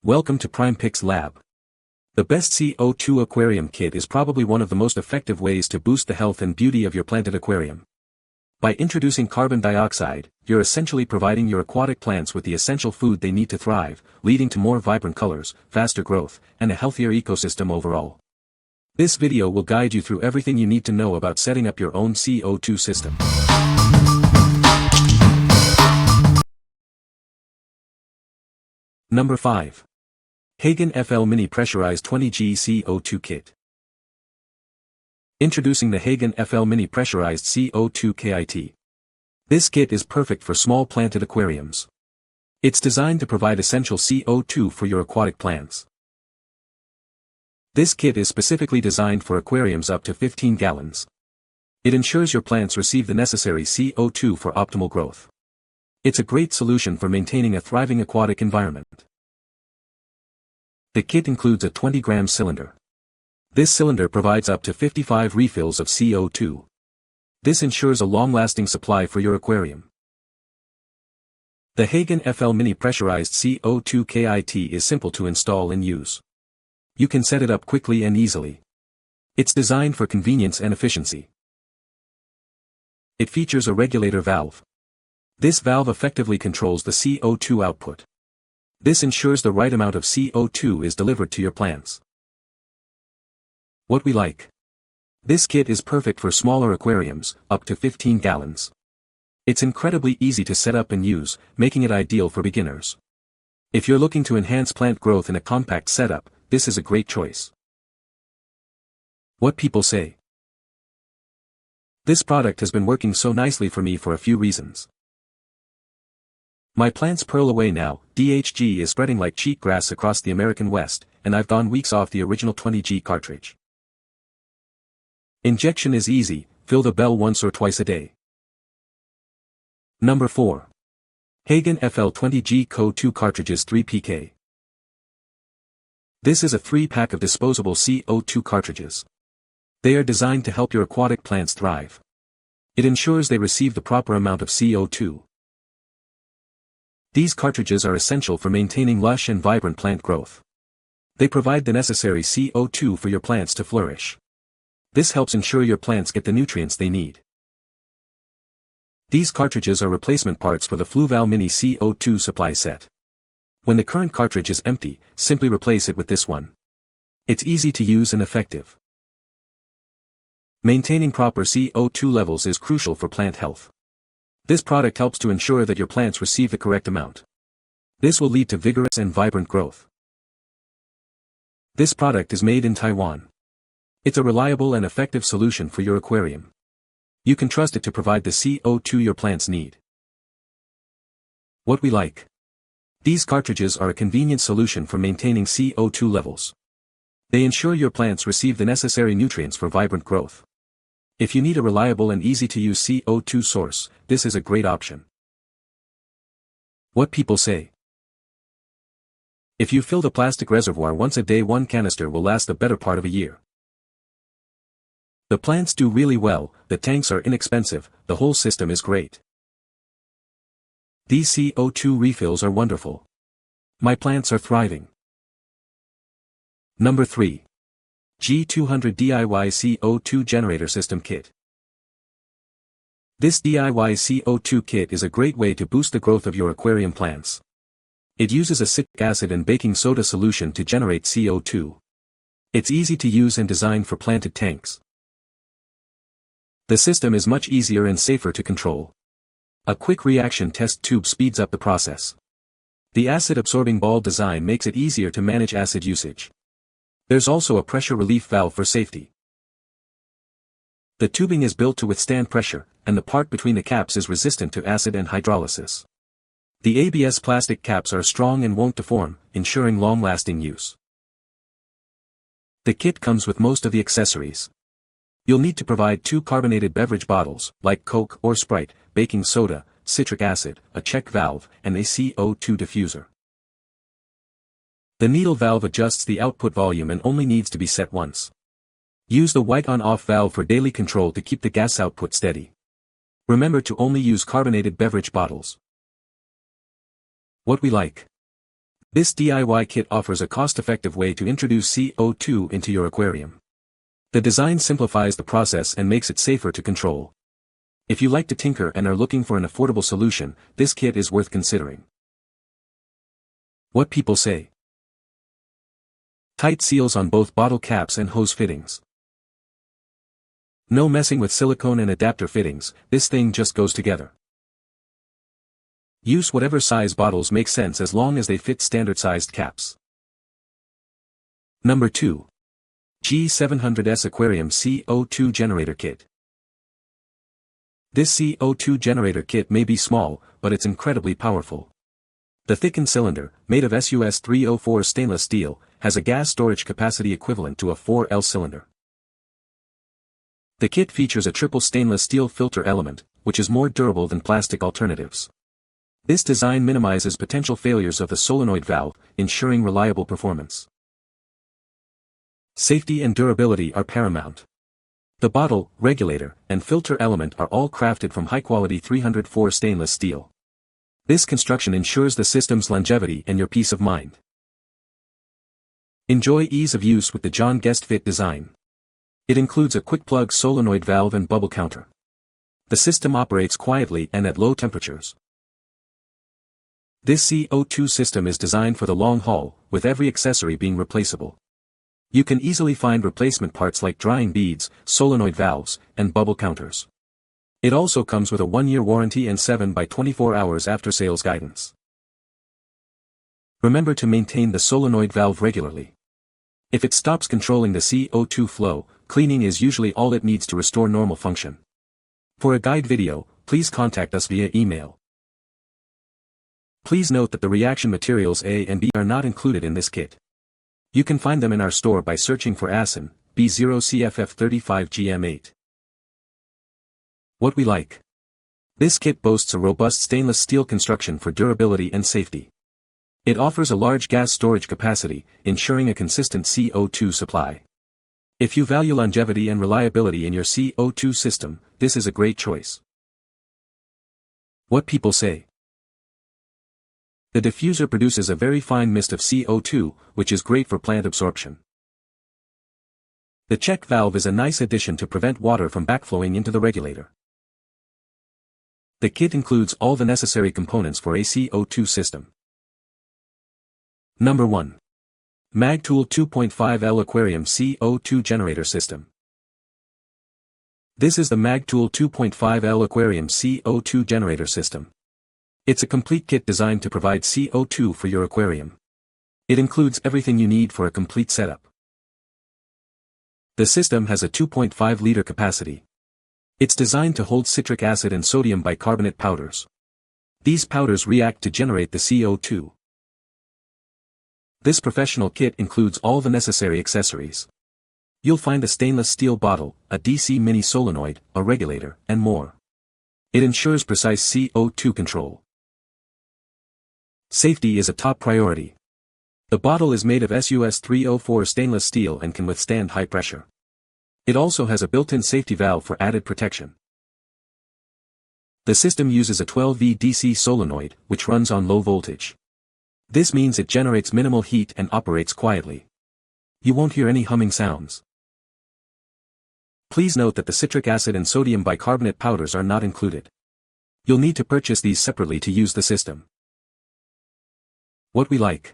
Welcome to PrimePic's Lab. The best CO2 Aquarium Kit is probably one of the most effective ways to boost the health and beauty of your planted aquarium. By introducing carbon dioxide, you're essentially providing your aquatic plants with the essential food they need to thrive, leading to more vibrant colors, faster growth, and a healthier ecosystem overall. This video will guide you through everything you need to know about setting up your own CO2 system. Number 5. HAGEN FL Mini Pressurized 20G CO2 Kit. Introducing the HAGEN FL Mini Pressurized CO2 Kit. This kit is perfect for small planted aquariums. It's designed to provide essential CO2 for your aquatic plants. This kit is specifically designed for aquariums up to 15 gallons. It ensures your plants receive the necessary CO2 for optimal growth. It's a great solution for maintaining a thriving aquatic environment. The kit includes a 20-gram cylinder. This cylinder provides up to 55 refills of CO2. This ensures a long-lasting supply for your aquarium. The HAGEN FL Mini Pressurized CO2 Kit is simple to install and use. You can set it up quickly and easily. It's designed for convenience and efficiency. It features a regulator valve. This valve effectively controls the CO2 output. This ensures the right amount of CO2 is delivered to your plants. What we like. This kit is perfect for smaller aquariums, up to 15 gallons. It's incredibly easy to set up and use, making it ideal for beginners. If you're looking to enhance plant growth in a compact setup, this is a great choice. What people say. This product has been working so nicely for me for a few reasons. My plants pearl away now. DHG is spreading like cheatgrass across the American West, and I've gone weeks off the original 20G cartridge. Injection is easy, fill the bell once or twice a day. Number 4. HAGEN FL 20G Co2 Cartridges 3PK. This is a 3-pack of disposable CO2 cartridges. They are designed to help your aquatic plants thrive. It ensures they receive the proper amount of CO2. These cartridges are essential for maintaining lush and vibrant plant growth. They provide the necessary CO2 for your plants to flourish. This helps ensure your plants get the nutrients they need. These cartridges are replacement parts for the Fluval Mini CO2 supply set. When the current cartridge is empty, simply replace it with this one. It's easy to use and effective. Maintaining proper CO2 levels is crucial for plant health. This product helps to ensure that your plants receive the correct amount. This will lead to vigorous and vibrant growth. This product is made in Taiwan. It's a reliable and effective solution for your aquarium. You can trust it to provide the CO2 your plants need. What we like. These cartridges are a convenient solution for maintaining CO2 levels. They ensure your plants receive the necessary nutrients for vibrant growth. If you need a reliable and easy-to-use CO2 source, this is a great option. What people say. If you fill the plastic reservoir once a day, one canister will last the better part of a year. The plants do really well, the tanks are inexpensive, the whole system is great. These CO2 refills are wonderful. My plants are thriving. Number 3. G200 DIY CO2 Generator System Kit. This DIY CO2 kit is a great way to boost the growth of your aquarium plants. It uses a citric acid and baking soda solution to generate CO2. It's easy to use and designed for planted tanks. The system is much easier and safer to control. A quick reaction test tube speeds up the process. The acid-absorbing ball design makes it easier to manage acid usage. There's also a pressure relief valve for safety. The tubing is built to withstand pressure, and the part between the caps is resistant to acid and hydrolysis. The ABS plastic caps are strong and won't deform, ensuring long-lasting use. The kit comes with most of the accessories. You'll need to provide 2 carbonated beverage bottles, like Coke or Sprite, baking soda, citric acid, a check valve, and a CO2 diffuser. The needle valve adjusts the output volume and only needs to be set once. Use the white on-off valve for daily control to keep the gas output steady. Remember to only use carbonated beverage bottles. What we like. This DIY kit offers a cost-effective way to introduce CO2 into your aquarium. The design simplifies the process and makes it safer to control. If you like to tinker and are looking for an affordable solution, this kit is worth considering. What people say. Tight seals on both bottle caps and hose fittings. No messing with silicone and adapter fittings, this thing just goes together. Use whatever size bottles make sense as long as they fit standard-sized caps. Number 2. G700S Aquarium CO2 Generator Kit. This CO2 generator kit may be small, but it's incredibly powerful. The thickened cylinder, made of SUS 304 stainless steel, has a gas storage capacity equivalent to a 4L cylinder. The kit features a triple stainless steel filter element, which is more durable than plastic alternatives. This design minimizes potential failures of the solenoid valve, ensuring reliable performance. Safety and durability are paramount. The bottle, regulator, and filter element are all crafted from high-quality 304 stainless steel. This construction ensures the system's longevity and your peace of mind. Enjoy ease of use with the John Guest Fit design. It includes a quick-plug solenoid valve and bubble counter. The system operates quietly and at low temperatures. This CO2 system is designed for the long haul, with every accessory being replaceable. You can easily find replacement parts like drying beads, solenoid valves, and bubble counters. It also comes with a 1-year warranty and 7 by 24 hours after-sales guidance. Remember to maintain the solenoid valve regularly. If it stops controlling the CO2 flow, cleaning is usually all it needs to restore normal function. For a guide video, please contact us via email. Please note that the reaction materials A and B are not included in this kit. You can find them in our store by searching for ASIN, B0CFF35GM8. What we like. This kit boasts a robust stainless steel construction for durability and safety. It offers a large gas storage capacity, ensuring a consistent CO2 supply. If you value longevity and reliability in your CO2 system, this is a great choice. What people say. The diffuser produces a very fine mist of CO2, which is great for plant absorption. The check valve is a nice addition to prevent water from backflowing into the regulator. The kit includes all the necessary components for a CO2 system. Number 1. MagTool 2.5L Aquarium CO2 Generator System. This is the MagTool 2.5L Aquarium CO2 Generator System. It's a complete kit designed to provide CO2 for your aquarium. It includes everything you need for a complete setup. The system has a 2.5-liter capacity. It's designed to hold citric acid and sodium bicarbonate powders. These powders react to generate the CO2. This professional kit includes all the necessary accessories. You'll find a stainless steel bottle, a DC mini solenoid, a regulator, and more. It ensures precise CO2 control. Safety is a top priority. The bottle is made of SUS 304 stainless steel and can withstand high pressure. It also has a built-in safety valve for added protection. The system uses a 12V DC solenoid, which runs on low voltage. This means it generates minimal heat and operates quietly. You won't hear any humming sounds. Please note that the citric acid and sodium bicarbonate powders are not included. You'll need to purchase these separately to use the system. What we like.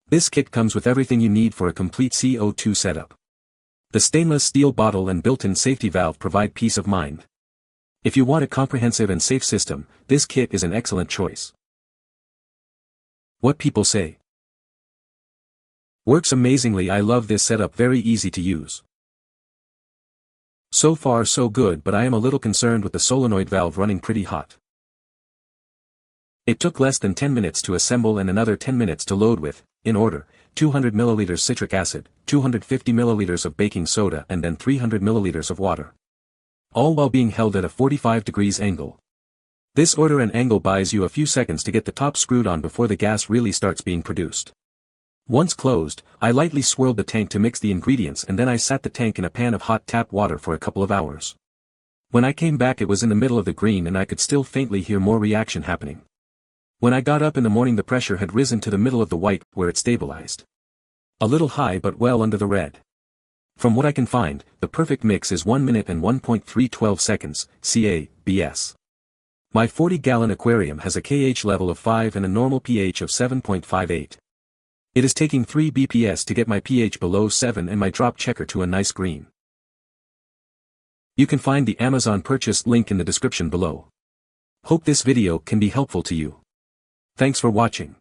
This kit comes with everything you need for a complete CO2 setup. The stainless steel bottle and built-in safety valve provide peace of mind. If you want a comprehensive and safe system, this kit is an excellent choice. What people say. Works amazingly. I love this setup, very easy to use. So far so good, but I am a little concerned with the solenoid valve running pretty hot. It took less than 10 minutes to assemble and another 10 minutes to load with, in order, 200 ml citric acid, 250 ml of baking soda and then 300 ml of water. All while being held at a 45 degrees angle. This order and angle buys you a few seconds to get the top screwed on before the gas really starts being produced. Once closed, I lightly swirled the tank to mix the ingredients and then I sat the tank in a pan of hot tap water for a couple of hours. When I came back it was in the middle of the green and I could still faintly hear more reaction happening. When I got up in the morning the pressure had risen to the middle of the white where it stabilized. A little high but well under the red. From what I can find, the perfect mix is 1 minute and 1.312 seconds, ca/bs. My 40-gallon aquarium has a KH level of 5 and a normal pH of 7.58. It is taking 3 bps to get my pH below 7 and my drop checker to a nice green. You can find the Amazon purchase link in the description below. Hope this video can be helpful to you. Thanks for watching.